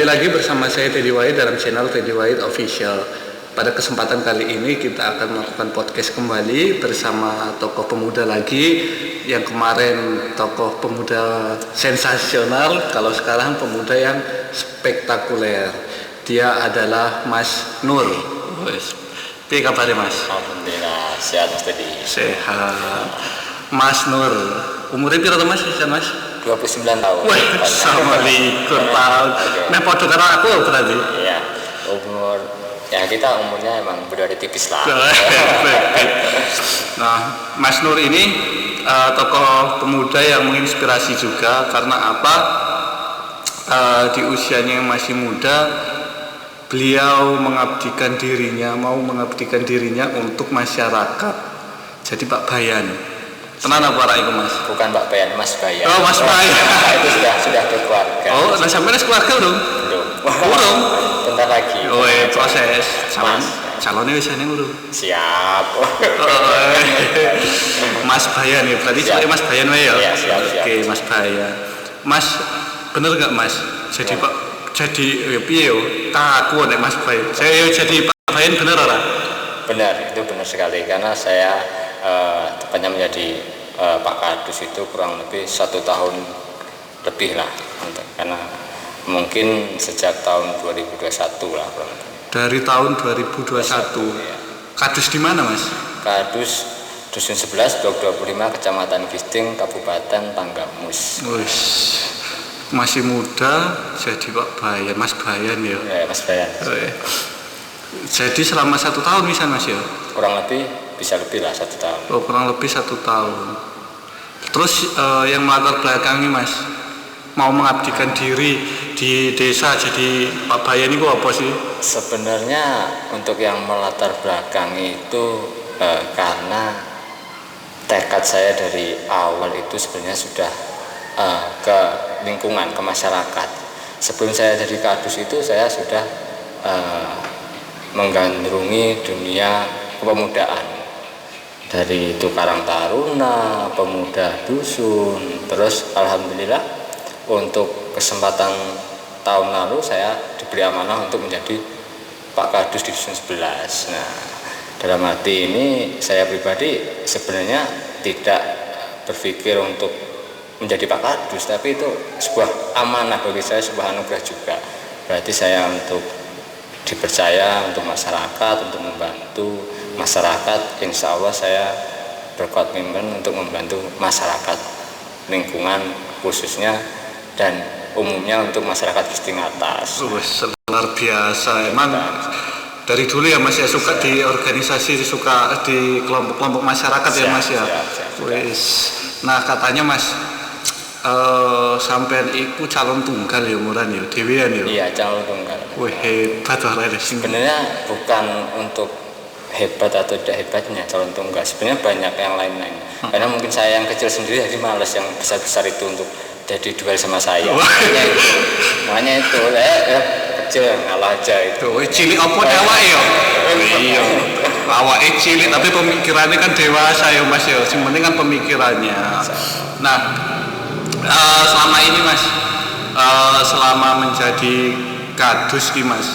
lagi bersama saya Teddy Wahid dalam channel Teddy Wahid Official. Pada kesempatan kali ini kita akan melakukan podcast kembali bersama tokoh pemuda lagi. Yang kemarin tokoh pemuda sensasional, kalau sekarang pemuda yang spektakuler. Dia adalah Mas Nur. Apa kabarnya Mas? Alhamdulillah, sehat Mas Teddy. Sehat. Mas Nur, umurnya berapa Mas? 29 tahun. Wah, sama likur tahun. Nah, podo karo aku berarti. Iya. Umur ya kita umurnya emang beda tipis lah. Nah, Mas Nur ini tokoh pemuda yang menginspirasi juga karena apa? Di usianya yang masih muda, beliau mengabdikan dirinya, mau mengabdikan dirinya untuk masyarakat. Jadi Pak Bayan. Tenan apa ora iku Mas? Bukan Pak Bayan, Mas Bayan. Oh, Mas Bayan. Itu sudah berkeluarga. Oh, nah sampeyan wis keluarga belum? Belum. Belum. Bentar lagi. Oh, proses. Calonnya wis ana urung. Siap. Mas Bayan ya, berarti Siap. Mas Bayan wae ya. Iya, siap. Oke, Mas Bayan. Mas, bener gak Mas? Jadi Pak, jadi piye yo? Kaku nek Mas Bayan. Saya jadi Pak Bayan bener ora? Benar, itu benar sekali karena saya tepatnya menjadi Pak Kadus itu kurang lebih 1 tahun lebih lah, karena mungkin sejak tahun 2021 lah. Dari tahun 2021. Ya. Kadus di mana Mas? Kadus Dusun 11 Blok 25 Kecamatan Gisting Kabupaten Tanggamus. Wis. Masih muda jadi Pak Bayan, Mas Bayan ya. Ya, Mas Bayan. Jadi selama 1 tahun bisa Mas ya? Kurang lebih bisa lebih lah 1 tahun. Oh, kurang lebih 1 tahun. Terus yang melatar belakangi Mas, mau mengabdikan diri di desa jadi Pak Bayan itu apa sih? Sebenarnya untuk yang melatar belakangi itu karena tekad saya dari awal itu sebenarnya sudah ke lingkungan, ke masyarakat. Sebelum saya jadi Kadus itu saya sudah menggandrungi dunia kepemudaan. Dari itu Karang Taruna, pemuda dusun, terus alhamdulillah untuk kesempatan tahun lalu saya diberi amanah untuk menjadi Pak Kadus di Dusun 11. Nah, dalam arti ini saya pribadi sebenarnya tidak berpikir untuk menjadi Pak Kadus, tapi itu sebuah amanah bagi saya, sebuah anugerah juga. Berarti saya untuk dipercaya untuk masyarakat, untuk membantu masyarakat. Insya Allah saya berkomitmen untuk membantu masyarakat lingkungan khususnya dan umumnya untuk masyarakat Gisting Atas. Luar biasa emang. Dari dulu ya Mas ya suka di organisasi, suka di kelompok-kelompok masyarakat ya Mas ya. Wis. Nah katanya Mas sampean iku calon tunggal ya umuran ya dhewean ya. Iya, calon tunggal. Wih hebat lah sebenarnya bukan untuk hebat atau tidak hebatnya calon tunggal, sebenarnya banyak yang lain-lain. Karena mungkin saya yang kecil sendiri jadi malas yang besar-besar itu untuk jadi duel sama saya. Makanya itu kecil ngalah aja itu. Cilik apa awake ya? Iya. Awake cilik tapi pemikirannya kan dewasa ya Mas ya. Sing penting kan pemikirannya. Nah, selama ini Mas, selama menjadi Kadus ki Mas,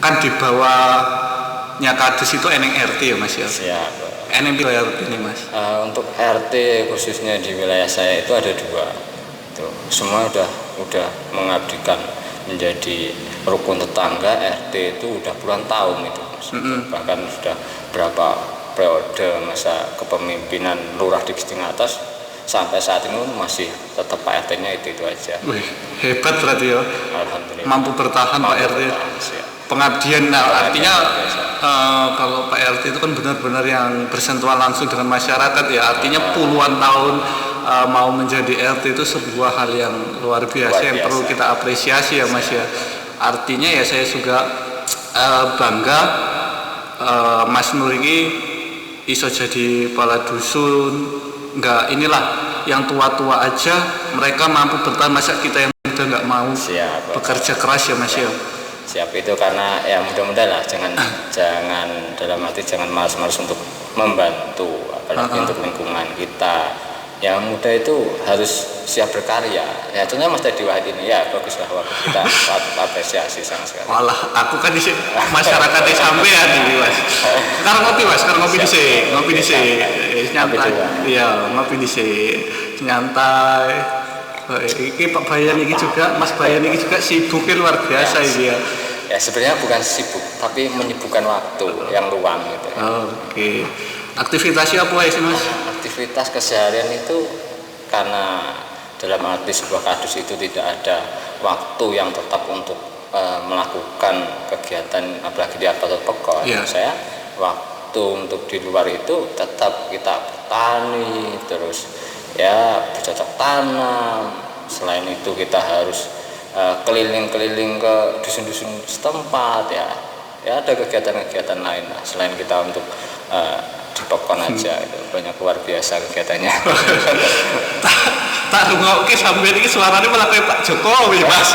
kan di bawahnya Kadus itu eneng RT ya Mas ya. Siap. Eneng pira RT ini Mas? Untuk RT khususnya di wilayah saya itu ada 2. Tuh, semua udah mengabdikan menjadi rukun tetangga. RT itu udah puluhan tahun itu. Bahkan sudah berapa periode masa kepemimpinan lurah di Gisting Atas sampai saat ini masih tetap Pak RT-nya itu aja. Wih, hebat berarti ya. Alhamdulillah. Mampu bertahan Pak RT. Pengabdian, nah, artinya kalau Pak RT itu kan benar-benar yang bersentuhan langsung dengan masyarakat ya. Artinya puluhan tahun mau menjadi RT itu sebuah hal yang luar biasa yang perlu kita apresiasi ya Mas ya. Artinya ya saya juga bangga Mas Nur ini iso jadi kepala dusun. Enggak, inilah yang tua-tua aja mereka mampu bertahan, masa kita yang muda nggak mau. Siap, bekerja keras ya Mas ya. Siap itu karena ya mudah-mudahan lah jangan dalam arti jangan malas-malas untuk membantu, apalagi untuk lingkungan kita yang muda itu harus siap berkarya. Ya contohnya Mas Dedi Wahid ini ya baguslah waktu kita apresiasi sangat sekali. Malah aku kan di masyarakatnya sampean ini Mas. Sekarang ngopi Mas, sekarang ngopi di nyantai. Iya, ngopi di nyantai. Iki Pak Bayan ini juga, Mas Bayan ini juga sibuknya luar biasa ini ya. Ya sebenarnya bukan sibuk, tapi menyibukkan waktu yang luang gitu. Oke. Aktivitasnya apa ya sih Mas? Aktivitas keseharian itu karena dalam arti sebuah kardus itu tidak ada waktu yang tetap untuk melakukan kegiatan apalagi di atau pekor. Saya waktu untuk di luar itu tetap kita bertani terus ya bercocok tanam. Selain itu kita harus keliling-keliling ke dusun-dusun setempat ya ada kegiatan-kegiatan lain lah selain kita untuk di pokon aja itu banyak luar biasa kegiatannya. Tak rungokke sampeyan iki suarane malah kayak Pak Jokowi Mas.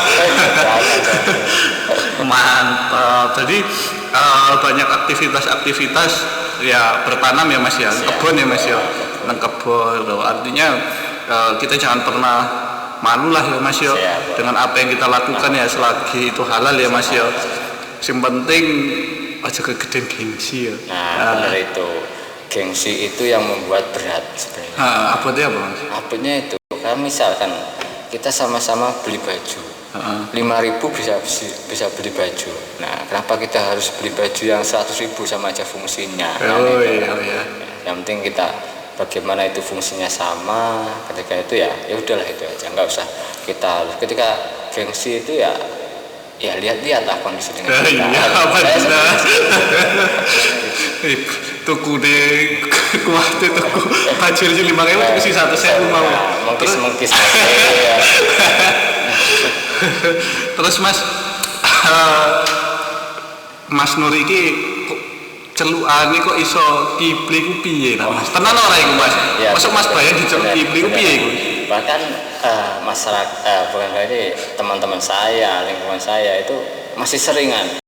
Mantap. Jadi banyak aktivitas ya bertanam ya Mas ya, kebun ya Mas ya, nang kebun. Artinya kita jangan pernah malu lah ya Mas ya dengan apa yang kita lakukan ya selagi itu halal ya Mas ya. Yang penting aja kegedean gengsi ya. Nah, benar itu. Gengsi itu yang membuat berat sebenarnya. Apa dia Bang? Apanya itu? Kan misalkan kita sama-sama beli baju. 5.000 bisa beli baju. Nah, kenapa kita harus beli baju yang 100.000 sama aja fungsinya? Iya. Yang penting kita bagaimana itu fungsinya sama. Ketika itu ya udahlah itu aja. Enggak usah kita harus ketika gengsi itu ya lihat-lihat lah kondisi dengan kita. Iya, benar. Tuku deh, kuatnya tuku baju aja 5.000 tuku sih 100.000 mau. Mengkis. Terus Mas Nur iki celukane kok iso Kipli ku piye ta Mas? Tenan ora iku Mas? Masuk Mas Bayan diceluk Kipli ku piye iku? Bahkan masyarakat bukan ini teman-teman saya, lingkungan saya itu masih seringan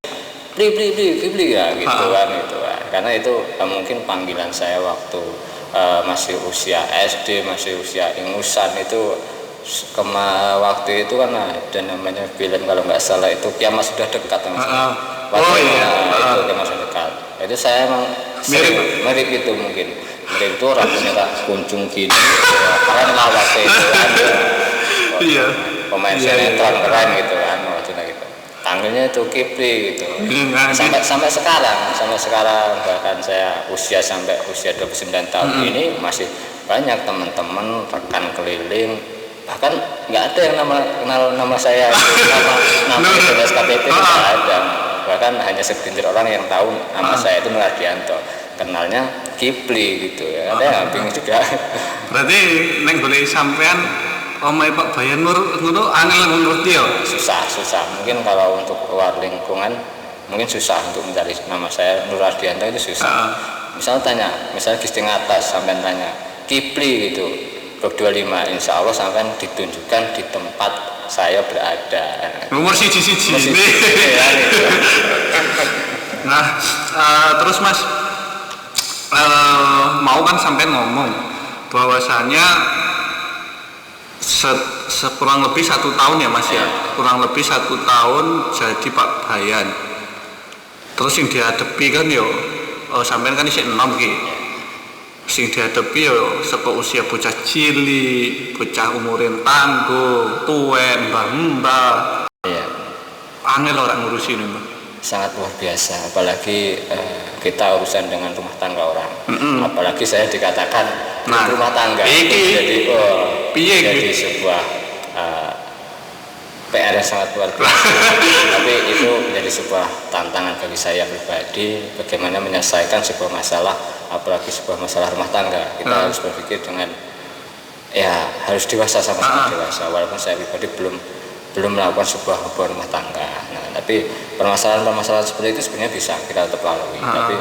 beli ya gitu kan itu karena itu mungkin panggilan saya waktu masih usia SD, masih usia ingusan itu waktu itu kan ada namanya film kalau nggak salah itu Kiamat Sudah Dekat itu Kiamat Sudah Dekat itu saya emang mirip itu mungkin mirip itu rambutnya tak kuncung gini keren lah waktu itu kan pemain sinetron keren gitu kan tanggilnya itu Kipli gitu sampai sekarang bahkan saya sampai usia 29 tahun ini masih banyak teman-teman rekan keliling bahkan nggak ada yang kenal nama saya nama jenis KTP nggak ada bahkan hanya segelintir orang yang tahu nama saya itu Nur Ardianto kenalnya Kipli gitu ya ada yang bingung juga. Berarti neng boleh sampean omai Pak Bayan Nur ngono angel ngerti ya? Susah. Mungkin kalau untuk luar lingkungan mungkin susah untuk mencari nama saya Nur Ardianto itu susah. Misalnya Gisting atas sampean tanya Kipli gitu. Blok 25 insya Allah sampean ditunjukkan di tempat saya berada. Nomor siji. Nah, terus Mas mau kan sampean ngomong bahwasanya kurang lebih 1 tahun ya Mas ya, kurang lebih 1 tahun jadi Pak Bayan. Terus yang dihadapi kan yo sampean kan isih 6 ki. Sing dihadapi yo saka usia bocah cilik, bocah umurin tanggo, tuwek, mbah-mbah. Iya. Angel orang ngurusin ini, Mbak. Sangat luar biasa, apalagi kita urusan dengan rumah tangga orang. Apalagi saya dikatakan rumah tangga itu jadi sebuah PR yang sangat luar biasa. Tapi itu menjadi sebuah tantangan bagi saya pribadi bagaimana menyelesaikan sebuah masalah, apalagi sebuah masalah rumah tangga. Kita harus berpikir dengan harus dewasa, sama-sama dewasa, walaupun saya pribadi belum melakukan sebuah hubungan rumah tangga. Nah, tapi permasalahan seperti itu sebenarnya bisa kita tetap lalui. Tapi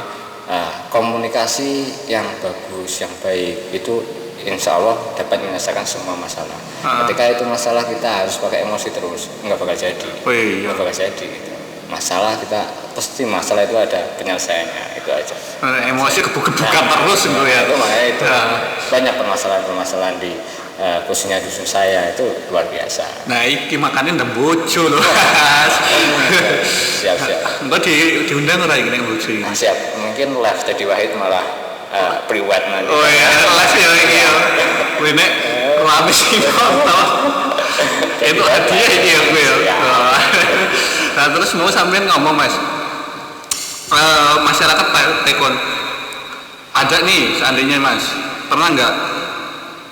komunikasi yang bagus, yang baik itu insya Allah dapat menyelesaikan semua masalah. Ketika itu masalah kita harus pakai emosi terus, nggak bakal jadi. Nggak bakal jadi. Gitu. masalah kita pasti masalah itu ada penyelesaiannya, itu aja. Emosi gebuk-gebukan terus gitu ya. Itu makanya itu banyak permasalahan di khususnya dusun saya itu luar biasa. Nah, iki makanya ndem bojo lho. Siap. Engko diundang ora iki nek bojo iki. Siap. Mungkin live Dedi Wahid malah priwat nanti. Oh iya, live ya iki ya. Kuwi nek habis iki foto. Itu hadiah ini ya gue ya. Nah terus mau sampein ngomong Mas, masyarakat Tekon ada nih seandainya Mas, pernah nggak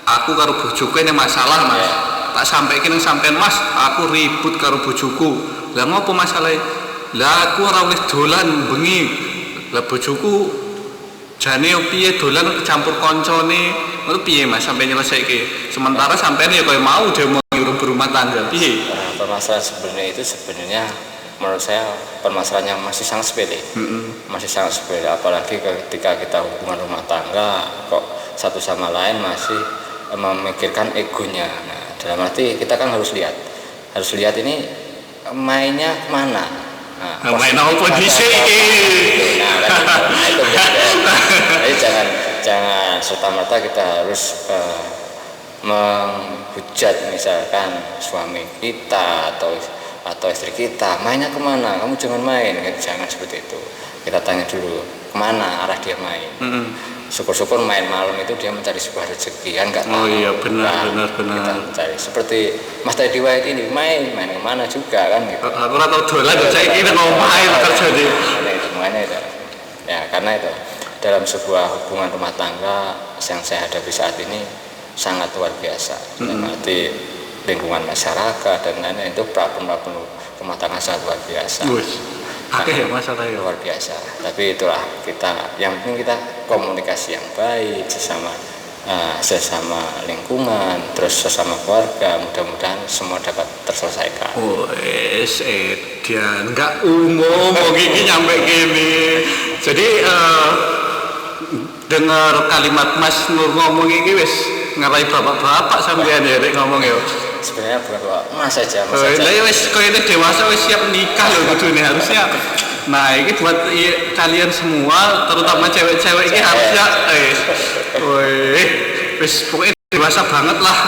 aku karo bojoku ini masalah Mas, tak sampaikan sampein Mas, aku ribut karo bojoku, lah ngopo masalahnya? Lah aku ora oleh dolan bengi, lah bojoku jane piye dolan kecampur koncone, itu piye Mas sampai nyelesaike? Sementara sampein ya koyo mau dia mau berumah tangga, piye? Permasalahan sebenarnya menurut saya permasalahan yang masih sangat sepele, masih sangat sepele. Apalagi ketika kita hubungan rumah tangga, kok satu sama lain masih memikirkan egonya. Nah, dalam arti kita kan harus lihat ini mainnya kemana. Nah, main apa dhisik? Nah, itu jadi jangan serta-merta kita harus menghujat misalkan suami kita atau istri kita, mainnya kemana, kamu jangan main, jangan seperti itu. Kita tanya dulu kemana arah dia main. Syukur-syukur main malam itu dia mencari sebuah rezeki, kan nggak tahu. Oh iya benar. Kita mencari seperti Mas Dedi Wahid ini main kemana juga kan gitu. Aku ora tau dolan saya ini mau main kerja di. Makanya itu. Ya karena itu dalam sebuah hubungan rumah tangga yang saya hadapi saat ini sangat luar biasa. Nanti lingkungan masyarakat dan lain-lain itu problem rumah tangga sangat luar biasa. Oke, masalah ya luar biasa. Tapi itulah yang penting kita komunikasi yang baik sesama lingkungan, terus sesama keluarga. Mudah-mudahan semua dapat terselesaikan. Dia nggak umum, begini nyampe gini. Jadi dengar kalimat Mas Nur ngomong ini wis ngarai bapak-bapak sampean ya ngomong ya. Sebenarnya bukan bapak, mas saja. Lah wis koyo dewasa wis siap nikah loh kudune harusnya. Nah, ini buat kalian semua terutama cewek-cewek ini harusnya wis pokoknya dewasa banget lah.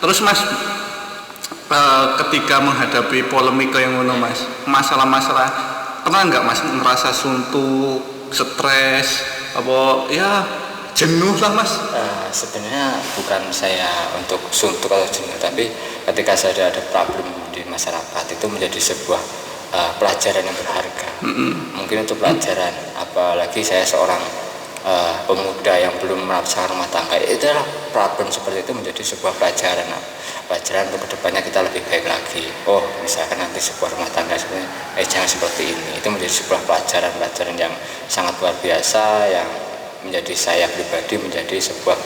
Terus Mas ketika menghadapi polemik yang ngono Mas, masalah-masalah pernah nggak Mas merasa suntuk, stres, apa ya jenuh lah Mas? Sebenarnya bukan saya untuk suntuk atau jenuh, tapi ketika saya ada problem di masyarakat itu menjadi sebuah pelajaran yang berharga. Mungkin itu pelajaran, apalagi saya seorang pemuda yang belum melaksanakan rumah tangga, itu adalah problem seperti itu menjadi sebuah pelajaran untuk kedepannya kita lebih baik lagi. Oh misalkan nanti sebuah rumah tangga sebenarnya jangan seperti ini, itu menjadi sebuah pelajaran yang sangat luar biasa yang menjadi saya pribadi menjadi sebuah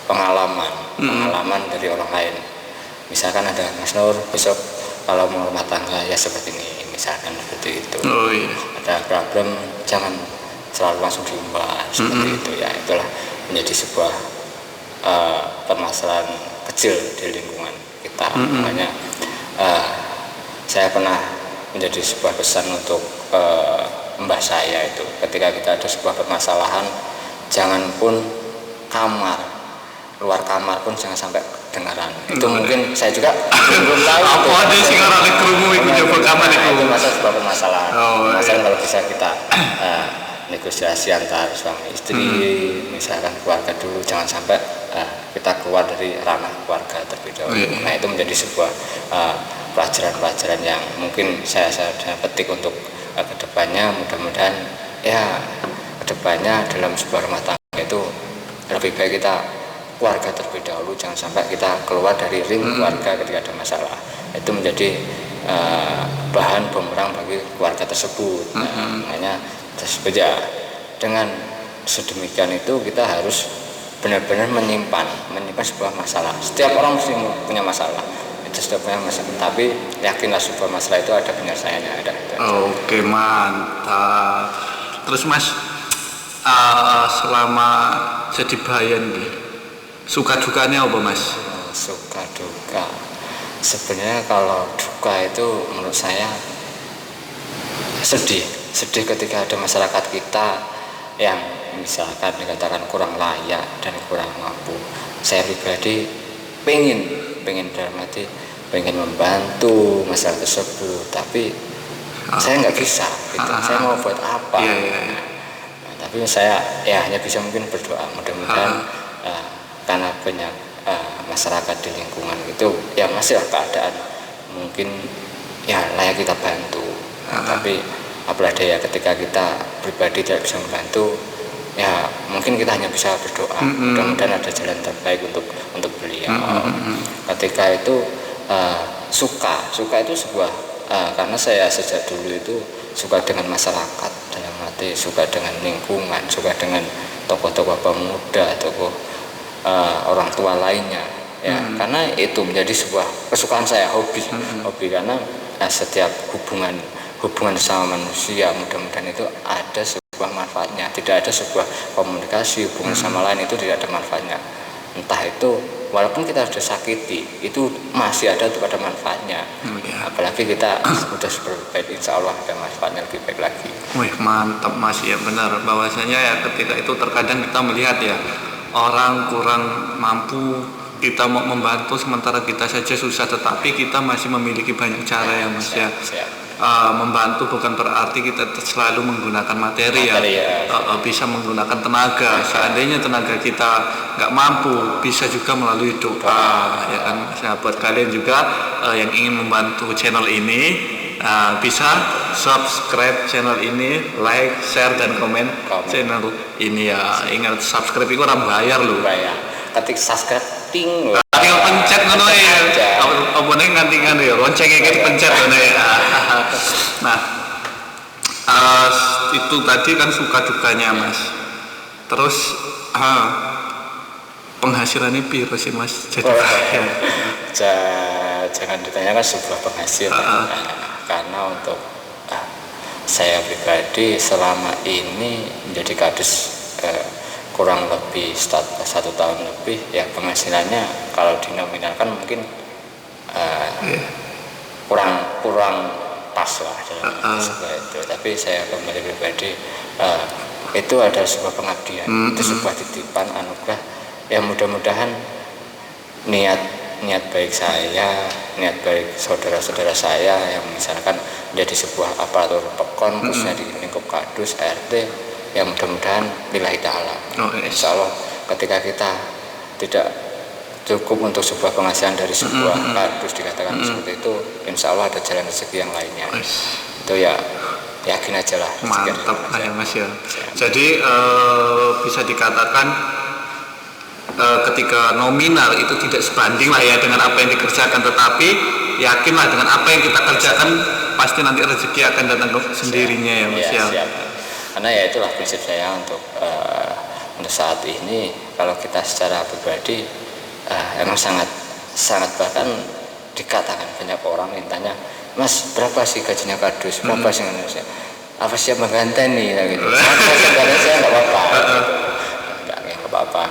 pengalaman dari orang lain. Misalkan ada Mas Nur besok kalau mau rumah tangga ya seperti ini, misalkan seperti itu. Ada problem jangan selalu langsung diumbar seperti itu ya. Itulah menjadi sebuah permasalahan kecil di lingkungan kita. Makanya saya pernah menjadi sebuah pesan untuk mbah saya itu ketika kita ada sebuah permasalahan, jangan pun luar kamar pun jangan sampai dengaran. Itu mungkin saya juga belum tahu apa ada sih orang di kerumu itu coba kamar itu masa sebuah permasalahan. Kalau bisa kita negosiasi antar suami istri, misalkan keluarga dulu, jangan sampai kita keluar dari ranah keluarga terlebih dahulu. Nah itu menjadi sebuah pelajaran-pelajaran yang mungkin saya petik untuk kedepannya. Mudah-mudahan ya kedepannya dalam sebuah rumah tangga itu lebih baik kita keluarga terlebih dahulu, jangan sampai kita keluar dari ring keluarga ketika ada masalah. Itu menjadi bahan bumerang bagi keluarga tersebut. Makanya tersebut ya, dengan sedemikian itu kita harus benar-benar menyimpan sebuah masalah. Setiap orang mesti punya masalah, itu setiap punya masalah, tapi yakinlah sebuah masalah itu ada penyelesaiannya, ada. Oke, mantap. Terus Mas, selama jadi bayan suka dukanya apa Mas? Suka duka sebenarnya kalau duka itu menurut saya sedih ketika ada masyarakat kita yang misalkan dikatakan kurang layak dan kurang mampu. Saya pribadi pengen dalam hati pengen membantu masyarakat tersebut, tapi saya nggak bisa gitu. Saya mau buat apa? Nah, tapi saya ya hanya bisa mungkin berdoa, mudah-mudahan karena banyak masyarakat di lingkungan itu ya masih keadaan mungkin ya layak kita bantu. Tapi apalah daya ketika kita pribadi tidak bisa membantu, ya mungkin kita hanya bisa berdoa. Mudah-mudahan ada jalan terbaik untuk beliau. Ketika itu suka itu sebuah karena saya sejak dulu itu suka dengan masyarakat, dalam arti suka dengan lingkungan, suka dengan tokoh-tokoh pemuda, tokoh orang tua lainnya, ya karena itu menjadi sebuah kesukaan saya, hobi karena setiap hubungan sama manusia mudah-mudahan itu ada sebuah manfaatnya. Tidak ada sebuah komunikasi hubungan sama lain itu tidak ada manfaatnya, entah itu walaupun kita sudah sakiti itu masih ada untuk ada manfaatnya. Apalagi kita sudah super baik, insya Allah ada manfaatnya lebih baik lagi. Wih, mantap Mas, ya benar bahwasanya ya ketika itu terkadang kita melihat ya orang kurang mampu, kita mau membantu sementara kita saja susah, tetapi kita masih memiliki banyak cara ya Mas ya. Membantu bukan berarti kita selalu menggunakan materi ya. Bisa menggunakan tenaga, seandainya tenaga kita nggak mampu bisa juga melalui doa ya kan. Nah, buat kalian juga yang ingin membantu channel ini bisa subscribe channel ini, like, share dan komen channel ini ya. Ingat subscribe itu orang bayar loh. Ketik subscribe ting loh. Tinggal pencet ngono ya. Apa nih nganti-nganti ya loncengnya kayak pencet ngono ya. Nah, itu tadi kan suka dukanya Mas. Terus penghasilannya piro sih Mas? Jadi jangan ditanyakan sebuah penghasilan karena untuk saya pribadi selama ini menjadi kadus kurang lebih 1 tahun lebih, ya penghasilannya kalau dinominalkan mungkin kurang pas lah dalam sebuah itu. Tapi saya kembali pribadi itu adalah sebuah pengabdian, itu sebuah titipan anugerah yang mudah-mudahan niat baik saya, niat baik saudara-saudara saya yang misalkan menjadi sebuah aparatur pekon khususnya di lingkup kadus RT, yang mudah-mudahan lillahi ta'ala. Insya Allah ketika kita tidak cukup untuk sebuah penghasilan dari sebuah kadus dikatakan seperti itu, insya Allah ada jalan rezeki yang lainnya. Itu ya yakin aja lah. Mantap ya Mas ya. Jadi bisa dikatakan ketika nominal itu tidak sebanding lah ya dengan apa yang dikerjakan, tetapi yakinlah dengan apa yang kita kerjakan pasti nanti rezeki akan datang sendirinya ya Mas ya. Karena ya itulah prinsip saya untuk saat ini. Kalau kita secara pribadi emang sangat bahkan dikatakan banyak orang mintanya, Mas berapa sih gajinya kadus, berapa sih Indonesia, apa siap mengganteni gitu. Saya nggak apa-apa, nggak apa-apa.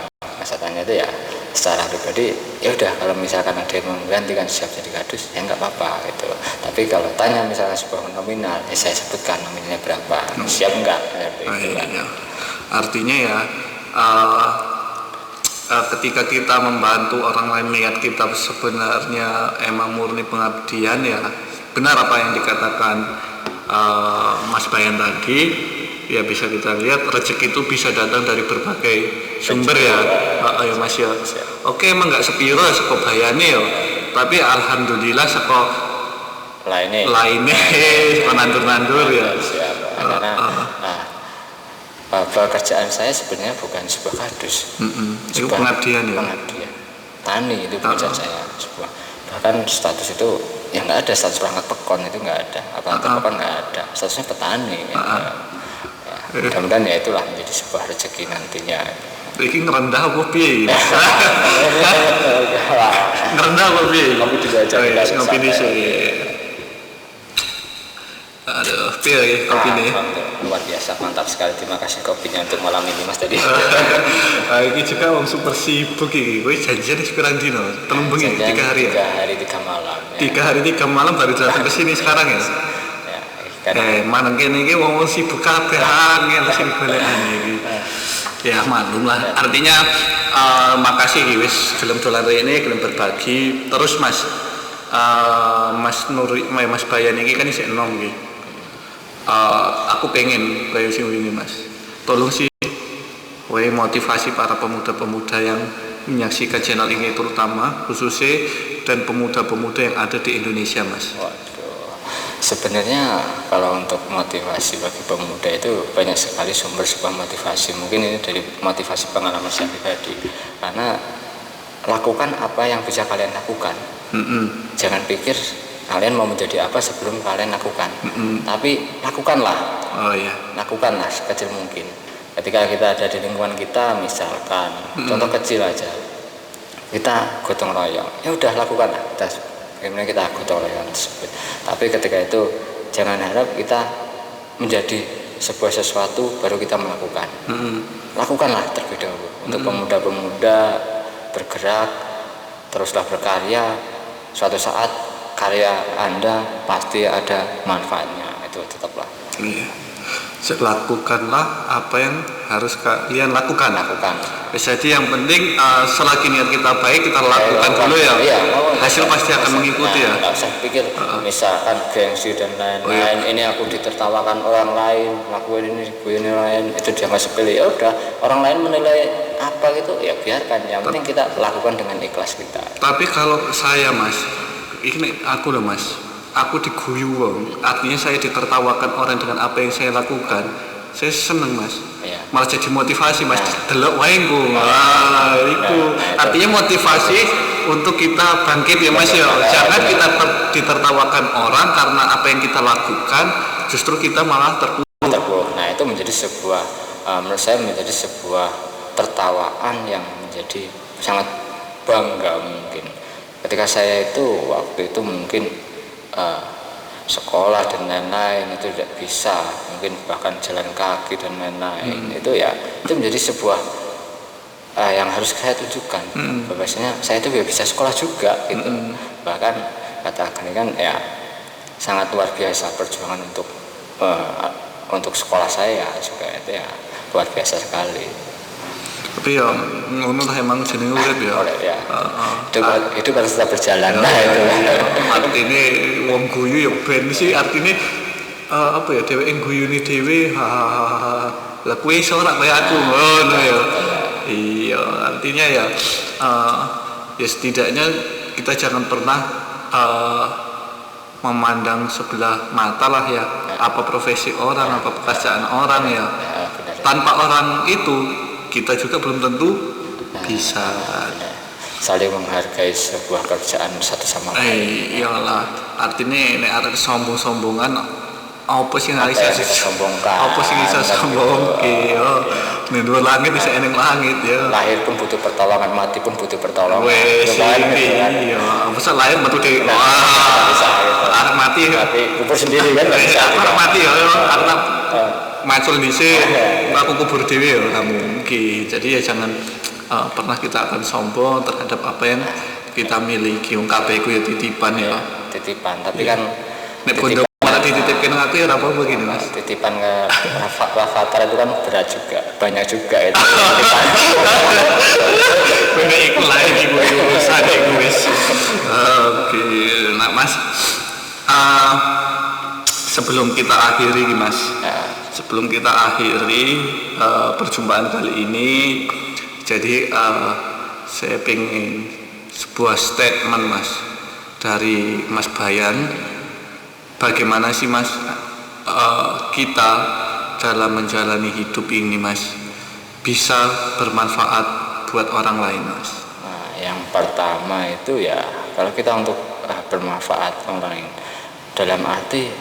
Masalahnya itu ya secara pribadi ya udah, kalau misalkan ada yang menggantikan siap jadi kadus ya nggak apa-apa gitu. Tapi kalau tanya misalnya sebuah nominal, ya saya sebutkan nominalnya berapa, siap enggak gitu. Artinya ya ketika kita membantu orang lain, lihat kita sebenarnya emang murni pengabdian ya. Benar apa yang dikatakan Mas Bayan tadi, ya bisa kita lihat rezeki itu bisa datang dari berbagai sumber ya Mas ya. Oke, emang nggak sepiro seko bayane ya, tapi alhamdulillah seko lainnya seko nandur ya. Karena pekerjaan saya sebenarnya bukan sebuah kadus, itu pengabdian ya. Tani itu pekerjaan saya sebuah. Bahkan status itu ya nggak ada status perangkat pekon, itu nggak ada, aparatur pekon nggak ada, statusnya petani. Mudah-mudahan ya itulah menjadi sebuah rezeki nantinya. Iki ngerendah apa piye? Ngerendah apa piye? Ngopi dulu aja. Ngopi dhisik. Aduh, piye kopi ini? Luar biasa, mantap sekali. Terima kasih kopinya untuk malam ini Mas tadi. Ini juga wong super sibuk iki. Kowe janjian wis pirang dino? 3 bengi, 3 hari ya? 3 hari 3 malam. 3 hari 3 malam baru datang ke sini sekarang ya? Maneng kene iki wong sibuk kabeh angel sing golekane iki. Ya maklum lah. Artinya makasih iki wis gelem dolan rene, gelem berbagi. Terus Mas Mas Nuri, Mas Bayan iki kan isih enom iki. Aku pengen kaya sing wingi Mas. Tolong sih wae motivasi para pemuda-pemuda yang menyaksikan channel ini, terutama khususnya dan pemuda-pemuda yang ada di Indonesia Mas. Waduh, sebenarnya kalau untuk motivasi bagi pemuda itu banyak sekali sumber sebuah motivasi. Mungkin ini dari motivasi pengalaman saya pribadi, karena lakukan apa yang bisa kalian lakukan. Jangan pikir kalian mau menjadi apa sebelum kalian lakukan, tapi lakukanlah. Lakukanlah sekecil mungkin. Ketika kita ada di lingkungan kita, misalkan contoh kecil aja, kita gotong royong, ya udah lakukanlah, kita gotong royong tersebut. Tapi ketika itu jangan harap kita menjadi sebuah sesuatu baru kita melakukan. Lakukanlah terlebih dahulu. Untuk pemuda-pemuda bergerak, teruslah berkarya. Suatu saat karya Anda pasti ada manfaatnya, itu tetaplah. Lakukanlah apa yang harus kalian lakukan. Jadi yang penting selagi niat kita baik, kita lakukan dulu ya. Hasil pasti akan mengikuti ya. Nggak usah pikir misalkan gengsi dan lain-lain. Ini aku ditertawakan orang lain, lakuin ini lain, itu dianggap sepele. Ya udah, orang lain menilai apa gitu, ya biarkan. Yang penting kita lakukan dengan ikhlas kita. Tapi kalau saya Mas, ini aku loh Mas. Aku diguyu wong, artinya saya ditertawakan orang dengan apa yang saya lakukan. Saya seneng Mas, malah jadi motivasi Mas. Delok wae engko. Itu artinya motivasi untuk kita bangkit ya Mas ya. Jangan kita ditertawakan orang karena apa yang kita lakukan, justru kita malah terpuruk. Nah itu menjadi sebuah, menurut saya menjadi sebuah tertawaan yang menjadi sangat bangga mungkin. Ketika saya itu waktu itu mungkin sekolah dan lain-lain itu tidak bisa, mungkin bahkan jalan kaki dan lain-lain, itu menjadi sebuah yang harus saya tunjukkan. Bahwasanya saya itu bisa sekolah juga gitu. Bahkan katakan kan ya sangat luar biasa perjuangan untuk sekolah saya juga, itu ya luar biasa sekali. Tapi ya ngono lah emang jenenge urip ya. Itu harus tetap berjalan. Artine wong guyu ya ben sih, artine apa ya, dheweke guyuni dhewe lah kuwi iso ora kaya aku ngono ya. Iya, artinya ya setidaknya kita jangan pernah memandang sebelah mata lah ya, apa profesi orang, apa pekerjaan orang ya. Tanpa orang itu kita juga belum tentu bisa saling menghargai sebuah kerjaan satu sama lain. Iyalah, artinya nek arek sombong-sombongan apa sih nggak bisa disombongkan? Apa sih bisa sombong? Nduwur langit bisa eneng langit ya. Lahir pun butuh pertolongan, mati pun butuh pertolongan. Wes iya, masa lahir metu di arek mati kubur sendiri kan enggak bisa. Arek mati ya karena macul dhisik aku kubur dhewe ya ora mungkin. Jadi ya jangan pernah kita akan sombong terhadap apa yang kita miliki. Wong kabeh ku ya titipan ya. Titipan, tapi kan nek bondo malah dititipkan aku ya ora apa-apa gini Mas. Titipan ke Rafathar itu kan berat juga, banyak juga itu. Bener iku lain iku urusan iku wis. Oke, nah Mas, sebelum kita akhiri Mas. Sebelum kita akhiri perjumpaan kali ini, jadi saya pengen sebuah statement Mas dari Mas Bayan. Bagaimana sih Mas kita dalam menjalani hidup ini Mas bisa bermanfaat buat orang lain Mas? Nah, yang pertama itu ya kalau kita untuk bermanfaat orang lain dalam arti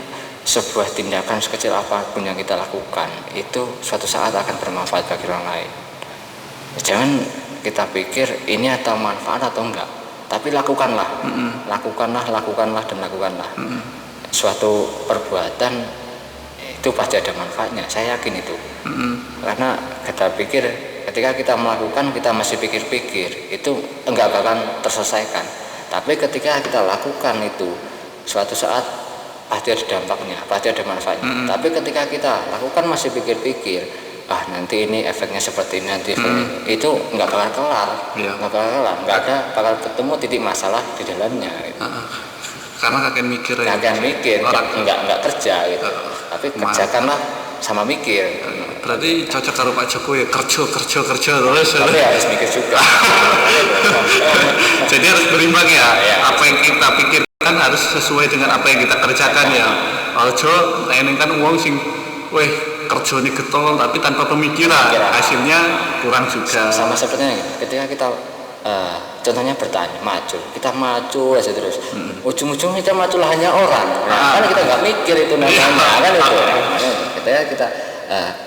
sebuah tindakan sekecil apapun yang kita lakukan itu suatu saat akan bermanfaat bagi orang lain. Jangan kita pikir ini atau manfaat atau enggak, tapi lakukanlah. Lakukanlah dan lakukanlah. Suatu perbuatan itu pasti ada manfaatnya, saya yakin itu. Karena kita pikir ketika kita melakukan kita masih pikir-pikir itu enggak akan terselesaikan. Tapi ketika kita lakukan itu suatu saat pasti ada dampaknya, pasti ada manfaatnya. Tapi ketika kita lakukan masih pikir-pikir, nanti ini efeknya seperti ini, nanti efeknya itu nggak bakal kelar, nggak bakal ketemu titik masalah di dalamnya. Gitu. Karena kakek mikir ya. Kakek mikir, nggak kerja gitu. Tapi kerjakanlah sama mikir. Berarti cocok karo Pak Jokowi, kerja terus. Tapi harus mikir juga. Jadi harus berimbang ya. Apa yang kita pikirkan harus sesuai dengan apa yang kita kerjakan ya. Ojo, ini kan uang sing, kerja nih getol tapi tanpa pemikiran, hasilnya kurang juga. Sama sepertinya ketika kita contohnya bertanya kita maju aja terus, ujung-ujungnya kita maju hanya orang, kan kita nggak mikir itu namanya kan itu. Kita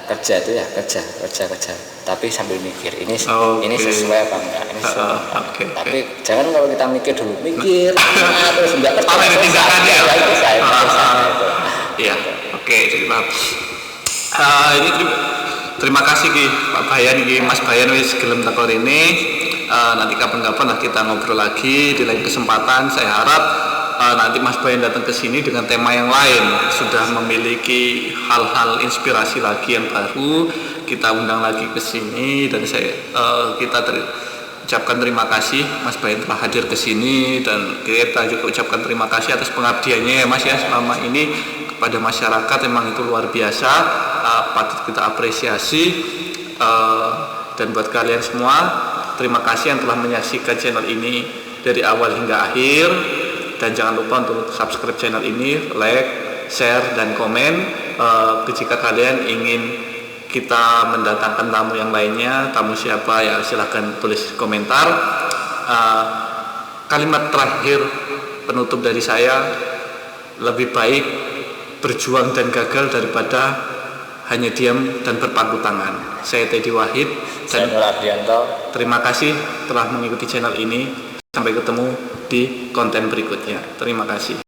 kerja itu ya kerja, tapi sambil mikir ini sesuai apa enggak, ini sesuai tapi jangan kalau kita mikir dulu terus enggak kerja tindakannya ya. Oke, jadi paham. Ini terima kasih Ki Pak Bayan, Mas Bayan wis gelem takor ini. Nanti kapan-kapan lah kita ngobrol lagi di lain kesempatan. Saya harap nanti Mas Bayan datang ke sini dengan tema yang lain, sudah memiliki hal-hal inspirasi lagi yang baru, kita undang lagi ke sini. Dan kita ucapkan terima kasih Mas Bayan telah hadir ke sini, dan kita juga ucapkan terima kasih atas pengabdiannya ya Mas ya selama ini kepada masyarakat. Memang itu luar biasa, patut kita apresiasi. Dan buat kalian semua, terima kasih yang telah menyaksikan channel ini dari awal hingga akhir. Dan jangan lupa untuk subscribe channel ini, like, share, dan komen. Jika kalian ingin kita mendatangkan tamu yang lainnya, tamu siapa ya silahkan tulis komentar. Kalimat terakhir penutup dari saya, lebih baik berjuang dan gagal daripada hanya diam dan berpangku tangan. Saya Teddy Wahid dan terima kasih telah mengikuti channel ini. Sampai ketemu di konten berikutnya. Terima kasih.